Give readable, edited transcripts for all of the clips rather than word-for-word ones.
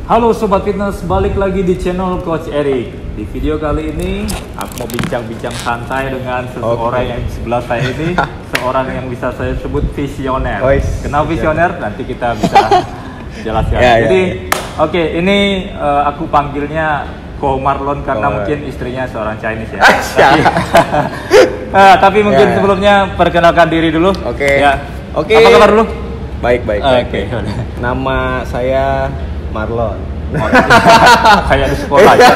Halo Sobat Fitness, balik lagi di channel Coach Erik. Di video kali ini, aku mau bincang-bincang santai dengan seseorang yang di sebelah saya ini. Seorang yang bisa saya sebut visioner. Kenapa visioner? Nanti kita bisa jelaskan. Jadi, oke, ini aku panggilnya Ko Marlon karena mungkin istrinya seorang Chinese ya. Tapi mungkin sebelumnya perkenalkan diri dulu. Apa kabar dulu? Baik. Nama saya Marlon. Kayak di sekolah ya.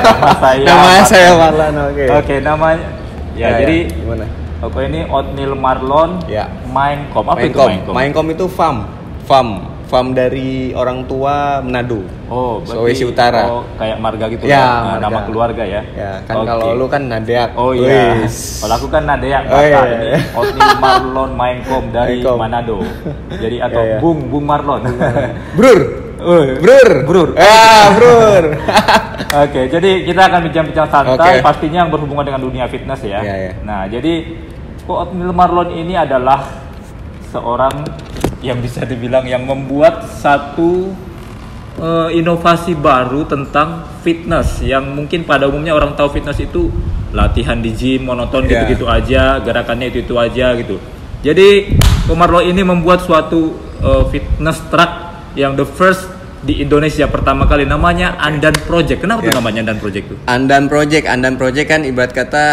Nama saya Marlon. Oke, namanya. Jadi gimana? Oke, ini Oatmeal Marlon. Ya. Maincom. Apa itu Maincom? Maincom itu farm dari orang tua Manado. Oh, Sulawesi Utara. Oh, kayak marga gitu ya. Nama keluarga ya. Ya, kan kalau lu kan Nadeak. Oh iya. Kalau aku kan Nadeak. Ini Oatmeal Marlon Maincom dari Manado. Jadi atau Bung Marlon. Brur. Brur. Oke, jadi kita akan bincang-bincang santai, pastinya yang berhubungan dengan dunia fitness ya. Nah, jadi Oatmeal Marlon ini adalah seorang yang bisa dibilang yang membuat satu inovasi baru tentang fitness yang mungkin pada umumnya orang tahu fitness itu latihan di gym monoton gitu-gitu aja, gerakannya itu aja gitu. Jadi Marlon ini membuat suatu fitness track yang the first di Indonesia pertama kali, namanya Andan Project. Kenapa tuh namanya Andan Project tuh? Andan Project kan ibarat kata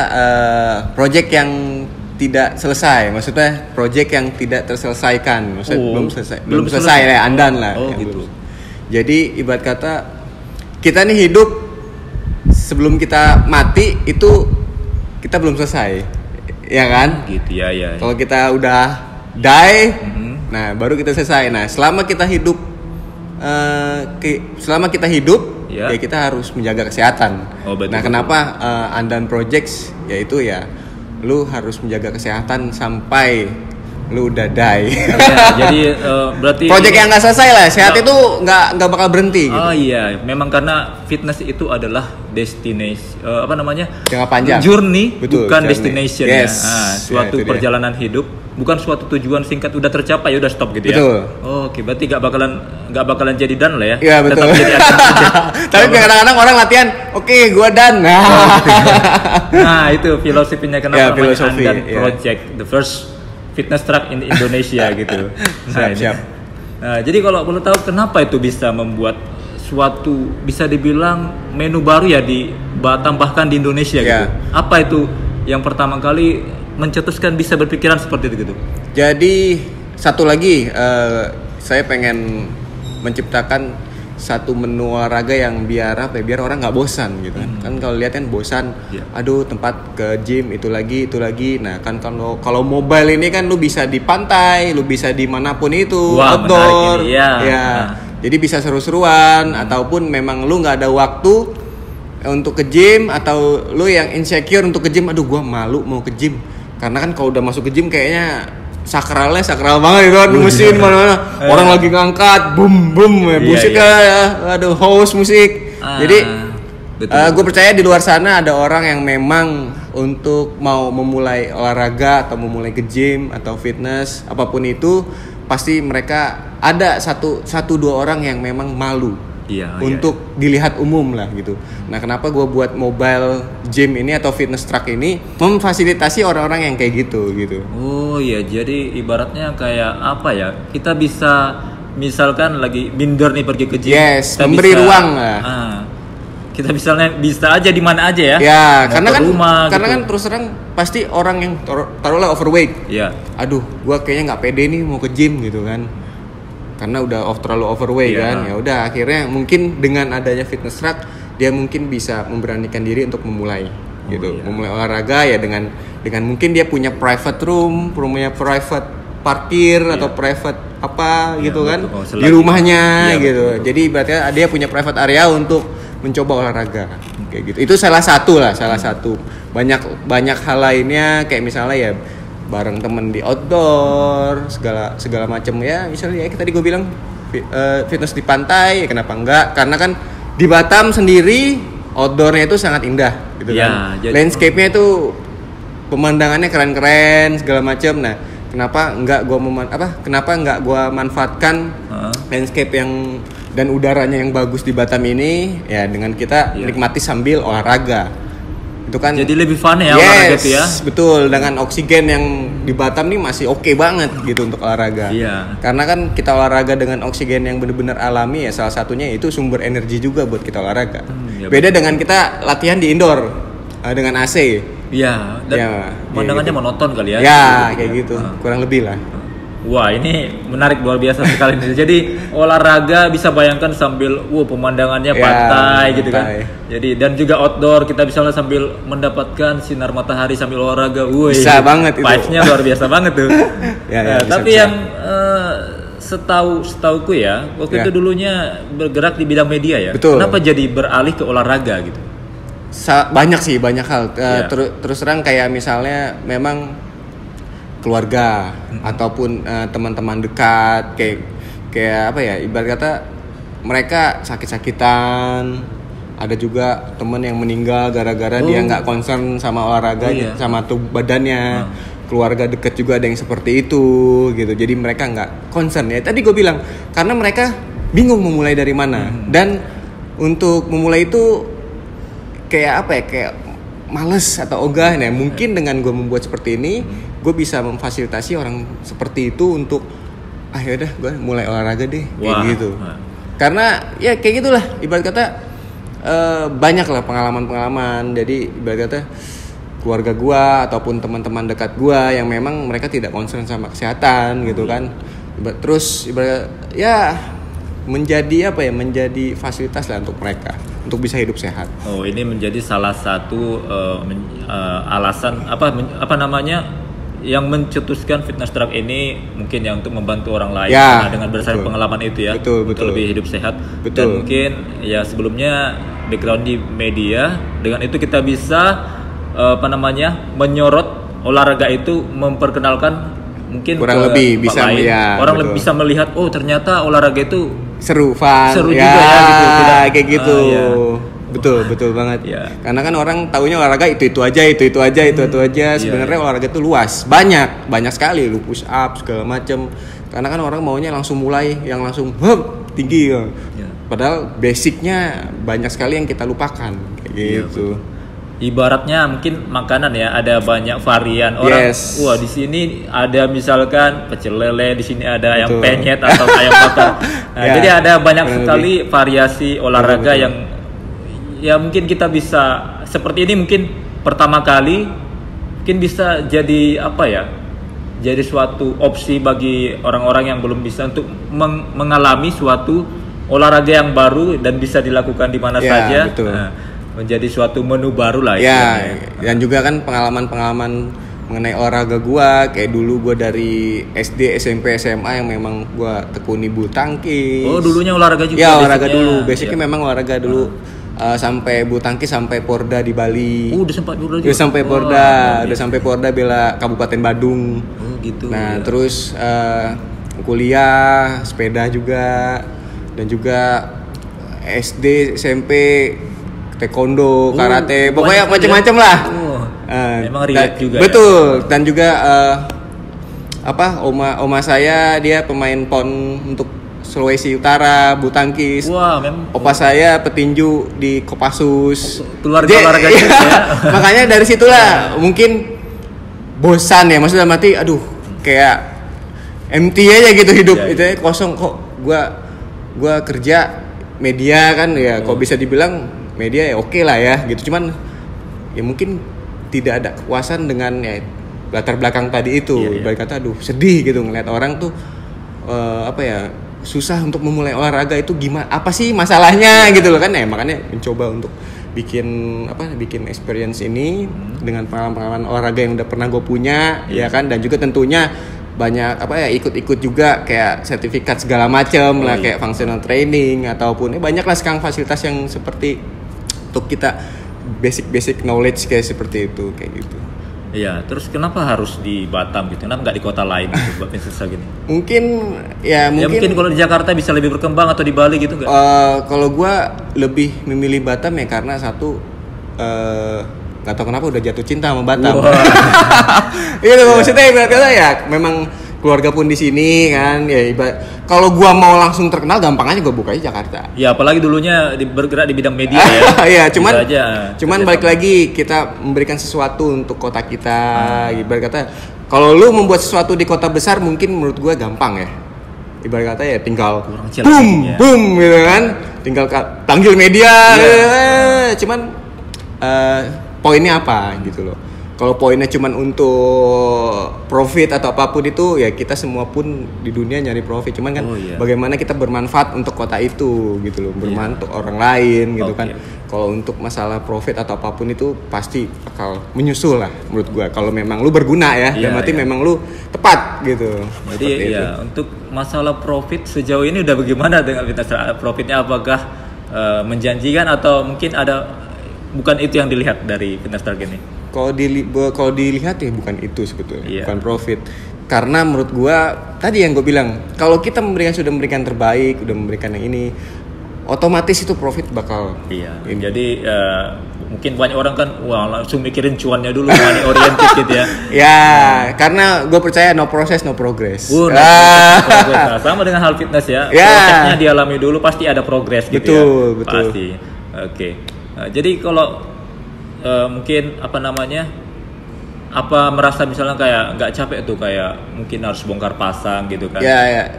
project yang tidak selesai, maksudnya project yang tidak terselesaikan, maksudnya belum selesai ya, Andan lah. Gitu. Jadi ibarat kata kita nih hidup, sebelum kita mati itu kita belum selesai, ya kan? Gitu ya. Kalau kita udah die, nah baru kita selesai. Nah selama kita hidup ya kita harus menjaga kesehatan. Nah kenapa Andan Projects, yaitu ya lu harus menjaga kesehatan sampai lu udah die. Jadi berarti project yang nggak selesai lah, sehat itu nggak bakal berhenti gitu. Oh iya, memang karena fitness itu adalah destination, jangka panjang, journey, betul, bukan journey. destination. Suatu perjalanan hidup, bukan suatu tujuan singkat udah tercapai ya udah stop gitu betul. Ya. Oke, berarti nggak bakalan jadi done lah ya. Iya betul. Tetap jadi tapi kadang-kadang orang latihan, gua done. Nah itu filosofinya kenapa namanya Andan Project, the first fitness track in Indonesia gitu. Siap. Nah, jadi kalau boleh tahu kenapa itu bisa membuat suatu, bisa dibilang menu baru ya tambahkan di Indonesia gitu. Apa itu yang pertama kali mencetuskan bisa berpikiran seperti itu gitu? Jadi satu lagi, saya pengen menciptakan satu menu olahraga yang biar orang nggak bosan gitu kan. Kan kalau lihat kan bosan, aduh tempat ke gym itu lagi. Nah kan kalau mobile ini kan lu bisa di pantai, lu bisa dimanapun itu, outdoor, jadi bisa seru-seruan. Ataupun memang lu nggak ada waktu untuk ke gym, atau lu yang insecure untuk ke gym, aduh gua malu mau ke gym, karena kan kalau udah masuk ke gym kayaknya sakral banget gitu kan, mesin mana-mana orang lagi ngangkat boom musik aduh house musik. Jadi gue percaya di luar sana ada orang yang memang untuk mau memulai olahraga atau memulai ke gym atau fitness apapun itu, pasti mereka ada satu dua orang yang memang malu untuk dilihat umum lah gitu. Nah kenapa gue buat mobile gym ini atau fitness track ini memfasilitasi orang-orang yang kayak gitu. Oh iya, jadi ibaratnya kayak apa ya, kita bisa misalkan lagi minder nih pergi ke gym, memberi ruang lah. Kita misalnya bisa aja di mana aja ya. Karena gitu. Kan terus terang pasti orang yang taruhlah overweight. Aduh, gue kayaknya nggak pede nih mau ke gym gitu kan. Karena udah terlalu overweight kan. Ya udah akhirnya mungkin dengan adanya fitness track dia mungkin bisa memberanikan diri untuk memulai gitu. Memulai olahraga ya dengan mungkin dia punya private room, punya private parkir atau private apa gitu kan di rumahnya gitu. Jadi berarti dia punya private area untuk mencoba olahraga kayak gitu. Itu salah satu. Banyak hal lainnya kayak misalnya ya bareng temen di outdoor segala macam ya, misalnya ya tadi gue bilang fitness di pantai, kenapa enggak, karena kan di Batam sendiri outdoornya itu sangat indah gitu kan. Landscape-nya itu pemandangannya keren-keren segala macam. Nah kenapa enggak gue manfaatkan landscape yang dan udaranya yang bagus di Batam ini ya dengan kita nikmati sambil olahraga. Itu kan jadi lebih fun ya olahraga itu ya. Betul, dengan oksigen yang di Batam nih masih oke banget gitu untuk olahraga. Karena kan kita olahraga dengan oksigen yang benar-benar alami ya, salah satunya itu sumber energi juga buat kita olahraga. Beda dengan kita latihan di indoor dengan AC. Iya, dan pemandangannya gitu. Monoton kali ya. Ya, kayak gitu. Kurang lebih lah. Wah, ini menarik luar biasa sekali nih. Jadi olahraga bisa bayangkan sambil pemandangannya pantai gitu kan. Jadi dan juga outdoor kita bisa sambil mendapatkan sinar matahari sambil olahraga. Bisa banget itu. Vibes-nya luar biasa banget tuh. Tapi yang setauku ya, waktu itu dulunya bergerak di bidang media ya. Betul. Kenapa jadi beralih ke olahraga gitu? Banyak hal. Terus terang kayak misalnya memang keluarga ataupun teman-teman dekat kayak apa ya, ibarat kata mereka sakit-sakitan, ada juga teman yang meninggal gara-gara dia nggak concern sama olahraga sama tubuh badannya. Keluarga dekat juga ada yang seperti itu gitu, jadi mereka nggak concern ya. Tadi gue bilang karena mereka bingung memulai dari mana dan untuk memulai itu kayak apa ya, kayak males atau ogah. Nah mungkin dengan gue membuat seperti ini gue bisa memfasilitasi orang seperti itu untuk yaudah gue mulai olahraga deh kayak gitu. Karena ya kayak gitulah, ibarat kata banyak lah pengalaman. Jadi ibarat kata keluarga gue ataupun teman-teman dekat gue yang memang mereka tidak concern sama kesehatan gitu kan. Terus ibarat ya menjadi fasilitas lah untuk mereka untuk bisa hidup sehat. Oh, ini menjadi salah satu alasan apa namanya yang mencetuskan fitness truck ini, mungkin ya untuk membantu orang lain dengan berdasarkan pengalaman itu ya. Betul. Lebih hidup sehat. Dan mungkin ya sebelumnya background di media, dengan itu kita bisa menyorot olahraga itu, memperkenalkan mungkin kurang lebih bisa lain. Orang lebih bisa melihat ternyata olahraga itu seru juga ya gitu. Kayak gitu. Betul banget. Karena kan orang taunya olahraga itu aja. Sebenarnya olahraga itu luas, banyak sekali, lu push up segala macam. Karena kan orang maunya langsung mulai yang langsung tinggi ya. Padahal basicnya banyak sekali yang kita lupakan kayak gitu. Ibaratnya mungkin makanan ya, ada banyak varian orang. Wah, di sini ada misalkan pecel lele, di sini ada ayam penyet atau ayam bakar. Jadi ada banyak sekali variasi olahraga yang ya mungkin kita bisa seperti ini, mungkin pertama kali mungkin bisa jadi jadi suatu opsi bagi orang-orang yang belum bisa untuk mengalami suatu olahraga yang baru dan bisa dilakukan di mana saja. Menjadi suatu menu baru lah dan juga kan pengalaman mengenai olahraga gua, kayak dulu gua dari SD, SMP, SMA yang memang gua tekuni bulu tangkis. Dulunya olahraga juga. Olahraga dulu. Basicnya memang olahraga dulu. Sampai bulu tangkis sampai Porda di Bali. Udah sempat juga. Udah sampai Porda bela Kabupaten Badung. Gitu. Nah, terus kuliah, sepeda juga, dan juga SD, SMP, taekwondo, karate, pokoknya macam-macam lah. Memang relate juga. Betul. Dan juga oma saya dia pemain PON untuk Sulawesi Utara, bulu tangkis. Opa saya petinju di Kopassus. Keluarga olahraga ya. Makanya dari situlah mungkin bosan ya, maksudnya mati. Aduh, kayak empty aja gitu hidup. Itu kosong kok. Gua kerja media kan ya, kok bisa dibilang media ya oke lah ya gitu. Cuman ya mungkin tidak ada kepuasan dengan latar belakang tadi itu. Ibarat kata sedih gitu ngeliat orang tuh susah untuk memulai olahraga itu gimana, apa sih masalahnya gitu loh kan. Makanya mencoba untuk bikin experience ini dengan pengalaman olahraga yang udah pernah gue punya ya kan. Dan juga tentunya banyak ikut-ikut juga kayak sertifikat segala macam lah, kayak functional training ataupun banyak lah sekarang fasilitas yang seperti untuk kita basic knowledge kayak seperti itu kayak gitu. Iya, terus kenapa harus di Batam gitu? Kenapa nggak di kota lain gitu buat bisnis gini? Mungkin kalau di Jakarta bisa lebih berkembang atau di Bali gitu nggak? Kalau gue lebih memilih Batam ya karena satu nggak tahu kenapa udah jatuh cinta sama Batam. Iya, maksudnya berarti ya memang keluarga pun di sini kan. Ya kalau gua mau langsung terkenal gampang aja gua buka aja Jakarta. Ya apalagi dulunya bergerak di bidang media ya. Iya, cuman balik lagi kita memberikan sesuatu untuk kota kita. Ibarat kata kalau lu membuat sesuatu di kota besar mungkin menurut gua gampang ya. Ibarat kata ya tinggal boom gitu kan. Tinggal panggil media. Cuman poinnya apa gitu loh. Kalau poinnya cuman untuk profit atau apapun itu ya kita semua pun di dunia nyari profit. Cuman kan bagaimana kita bermanfaat untuk kota itu gitu loh, bermanfaat untuk orang lain gitu kan. Kalau untuk masalah profit atau apapun itu pasti bakal menyusul lah menurut gua. Kalau memang lu berguna ya, dan berarti memang lu tepat gitu. Jadi untuk masalah profit sejauh ini udah bagaimana dengan profitnya, apakah menjanjikan atau mungkin ada bukan itu yang dilihat dari Fitness Truck ini? Kalau dilihat ya bukan itu sebetulnya, bukan profit. Karena menurut gua tadi yang gue bilang, kalau kita sudah memberikan terbaik, udah memberikan yang ini, otomatis itu profit bakal. Jadi mungkin banyak orang kan langsung mikirin cuannya dulu, money oriented gitu ya. Karena gue percaya no process no progress. Nah, sama dengan hal fitness ya. Prosesnya dialami dulu pasti ada progress gitu ya. Betul. Pasti. Oke. Jadi kalau mungkin merasa misalnya kayak nggak capek tuh, kayak mungkin harus bongkar pasang gitu kan?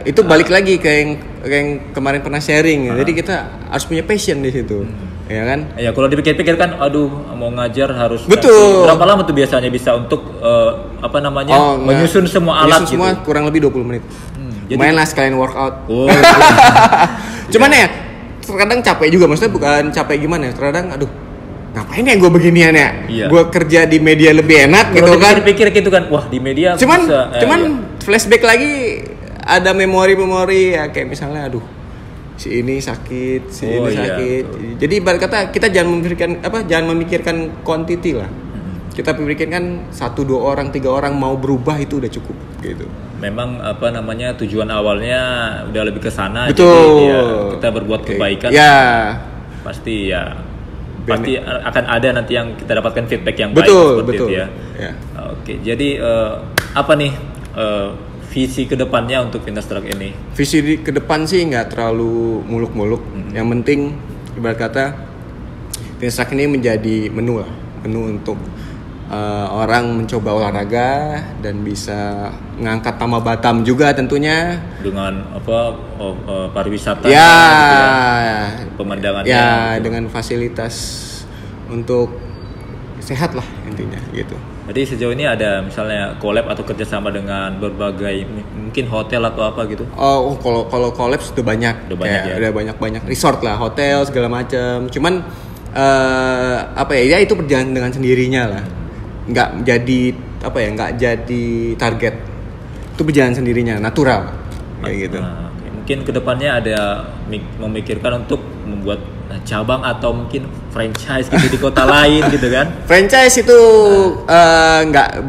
Itu balik lagi ke yang kemarin pernah sharing. Jadi kita harus punya passion di situ, ya kan? Ya kalau dipikir-pikir kan, aduh mau ngajar harus. Betul. Berapa lama tuh biasanya bisa untuk menyusun semua alat gitu? Semua kurang lebih 20 menit. Lumayan lah sekalian workout. Cuman ya terkadang capek juga, maksudnya bukan capek gimana? Terkadang ngapain ya gue beginian ya? Gue kerja di media lebih enak gitu kan. Dipikir gitu kan, wah di media cuman flashback lagi ada memori ya, kayak misalnya si ini sakit, ini sakit. Jadi ibarat kata kita jangan memikirkan quantity lah. Kita pikirkan 1, 2 orang, 3 orang mau berubah itu udah cukup gitu. Memang tujuan awalnya udah lebih ke sana. Betul. Jadi kita berbuat kebaikan. Pasti akan ada nanti yang kita dapatkan feedback yang baik seperti itu ya. Oke, jadi apa nih visi kedepannya untuk Fitness Truck ini? Visi ke depan sih nggak terlalu muluk-muluk. Yang penting ibarat kata Fitness Truck ini menjadi menu untuk orang mencoba olahraga dan bisa mengangkat nama Batam juga tentunya dengan pariwisata pemandangannya dengan fasilitas untuk sehat lah intinya gitu. Jadi sejauh ini ada misalnya collab atau kerjasama dengan berbagai mungkin hotel atau apa gitu? Kalau collab sudah banyak. Udah banyak resort lah, hotel segala macam. Cuman itu berjalan dengan sendirinya lah. Nggak jadi target, itu berjalan sendirinya, natural kayak gitu. Mungkin kedepannya ada memikirkan untuk membuat cabang atau mungkin franchise gitu di kota lain gitu kan? Franchise itu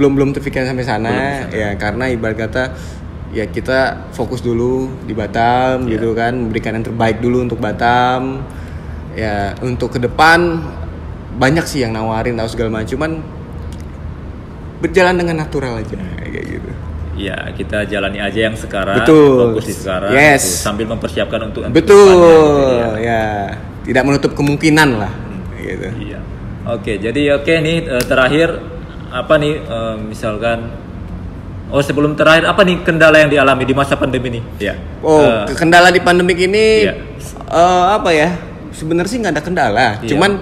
belum terpikirkan sampai sana. Ya karena ibarat kata ya kita fokus dulu di Batam gitu kan, memberikan yang terbaik dulu untuk Batam. Ya untuk ke depan banyak sih yang nawarin atau segala macam, cuman berjalan dengan natural aja kayak gitu. Ya kita jalani aja yang sekarang, fokus di sekarang, sambil mempersiapkan untuk depannya. Ya tidak menutup kemungkinan lah, gitu. Iya. Oke, jadi nih terakhir apa nih misalkan sebelum terakhir apa nih kendala yang dialami di masa pandemi ini? Ya. Kendala di pandemi ini apa ya? Sebenarnya sih nggak ada kendala, cuman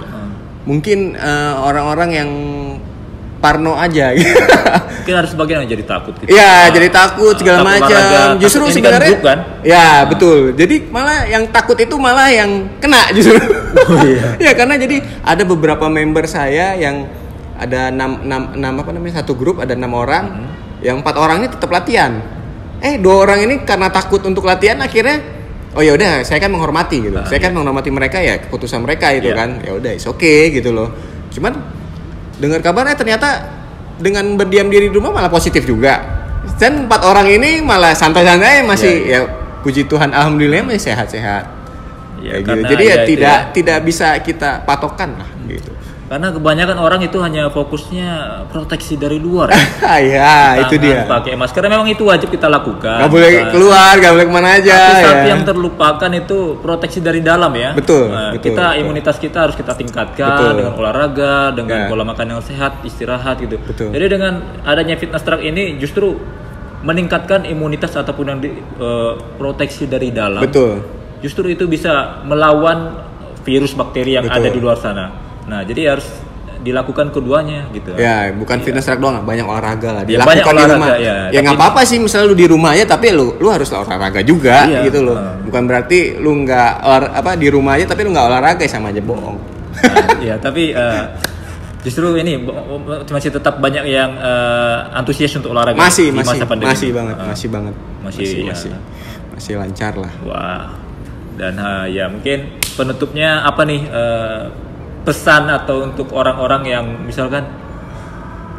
mungkin orang-orang yang parno aja gitu. Mungkin ada sebagian yang jadi takut gitu. Jadi takut segala macam. Justru sebenarnya kan? Betul. Jadi malah yang takut itu malah yang kena justru. Karena jadi ada beberapa member saya yang ada 6 satu grup ada 6 orang, yang 4 orang ini tetap latihan. 2 orang ini karena takut untuk latihan akhirnya ya udah, saya kan menghormati gitu. Saya kan menghormati mereka ya, keputusan mereka itu kan. Ya udah, it's okay gitu loh. Cuman dengar kabarnya ternyata dengan berdiam diri di rumah malah positif juga. Dan 4 orang ini malah santai-santai masih puji Tuhan alhamdulillah masih sehat-sehat. Gitu. Jadi tidak bisa kita patokan lah gitu. Karena kebanyakan orang itu hanya fokusnya proteksi dari luar. Ya, itu dia. Pakai masker memang itu wajib kita lakukan. Gak boleh keluar, gak boleh kemana aja. Tapi satu yang terlupakan itu proteksi dari dalam ya. Betul. Imunitas kita harus kita tingkatkan dengan olahraga, dengan pola makan yang sehat, istirahat gitu. Betul. Jadi dengan adanya fitness track ini justru meningkatkan imunitas ataupun yang proteksi dari dalam. Betul. Justru itu bisa melawan virus bakteri yang ada di luar sana. Nah, jadi harus dilakukan keduanya gitu. Ya, bukan fitness track doang, banyak olahraga lah. Dilakukan di rumah. Ya nggak apa-apa sih, misalnya lu di rumah aja, tapi lu harus olahraga juga gitu loh. Bukan berarti lu nggak di rumah aja tapi lu nggak olahraga, sama aja bohong. Ya, tapi justru ini masih tetap banyak yang antusias untuk olahraga masih masa pandemi. Masih lancar lah. Wah. Dan ya mungkin penutupnya apa nih pesan atau untuk orang-orang yang misalkan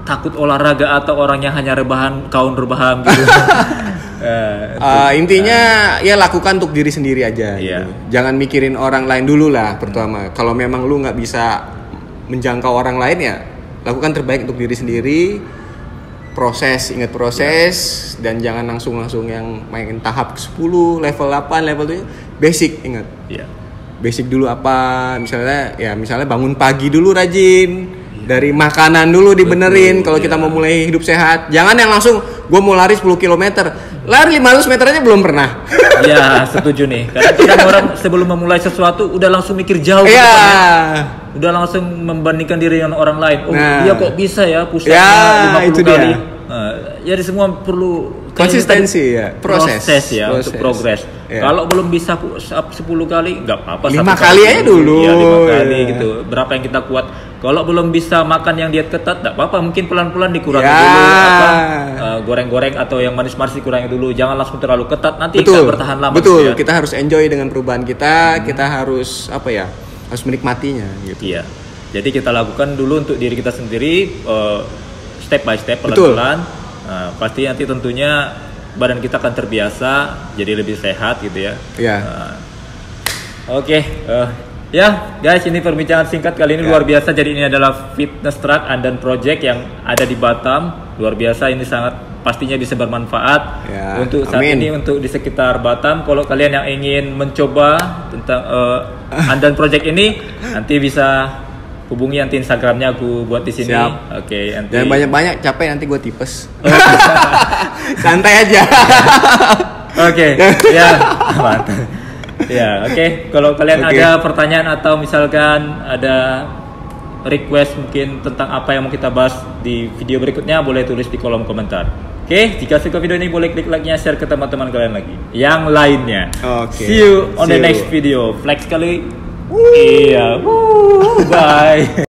takut olahraga atau orang yang hanya kaum rebahan gitu. Intinya ya lakukan untuk diri sendiri aja. Gitu. Jangan mikirin orang lain dulu lah pertama. Kalau memang lu nggak bisa menjangkau orang lain ya lakukan terbaik untuk diri sendiri. Ingat proses dan jangan langsung yang main tahap 10, level 8, level 7. Basic ingat. Basic dulu apa? Misalnya bangun pagi dulu rajin. Dari makanan dulu dibenerin kalau kita mau mulai hidup sehat. Jangan yang langsung gue mau lari 10 km. Lari 500 meter aja belum pernah. Iya, setuju nih. Karena kita orang sebelum memulai sesuatu udah langsung mikir jauh. Udah langsung membandingkan diri dengan orang lain. Dia kok bisa ya push-up-nya 50 kali. Jadi semua perlu konsistensi proses untuk progres. Kalau belum bisa push up 10 kali nggak apa-apa, 5 kali aja dulu. 5 kali gitu. Berapa yang kita kuat. Kalau belum bisa makan yang diet ketat nggak apa-apa, mungkin pelan-pelan dikurangi dulu goreng-goreng atau yang manis-manis dikurangi dulu. Jangan langsung terlalu ketat, nanti nggak bertahan lama. Betul. Kita harus enjoy dengan perubahan kita. Kita harus harus menikmatinya gitu. Iya. Jadi kita lakukan dulu untuk diri kita sendiri, step by step, pelan-pelan. Pasti nanti tentunya badan kita akan terbiasa, jadi lebih sehat gitu ya. Oke. Ya guys, ini perbincangan singkat kali ini luar biasa. Jadi ini adalah fitness track Andan Project yang ada di Batam. Luar biasa, ini sangat pastinya bisa bermanfaat untuk saat ini untuk di sekitar Batam. Kalau kalian yang ingin mencoba tentang Andan Project ini, nanti bisa hubungi nanti Instagramnya aku buat di sini. Oke, nanti. Jangan banyak-banyak, capek nanti gue tipes. Santai aja. Oke, mantap. Kalau kalian ada pertanyaan atau misalkan ada request mungkin tentang apa yang mau kita bahas di video berikutnya, boleh tulis di kolom komentar. Jika suka video ini boleh klik like-nya, share ke teman-teman kalian lagi yang lainnya. See you on the next video. Flex kali. Bye.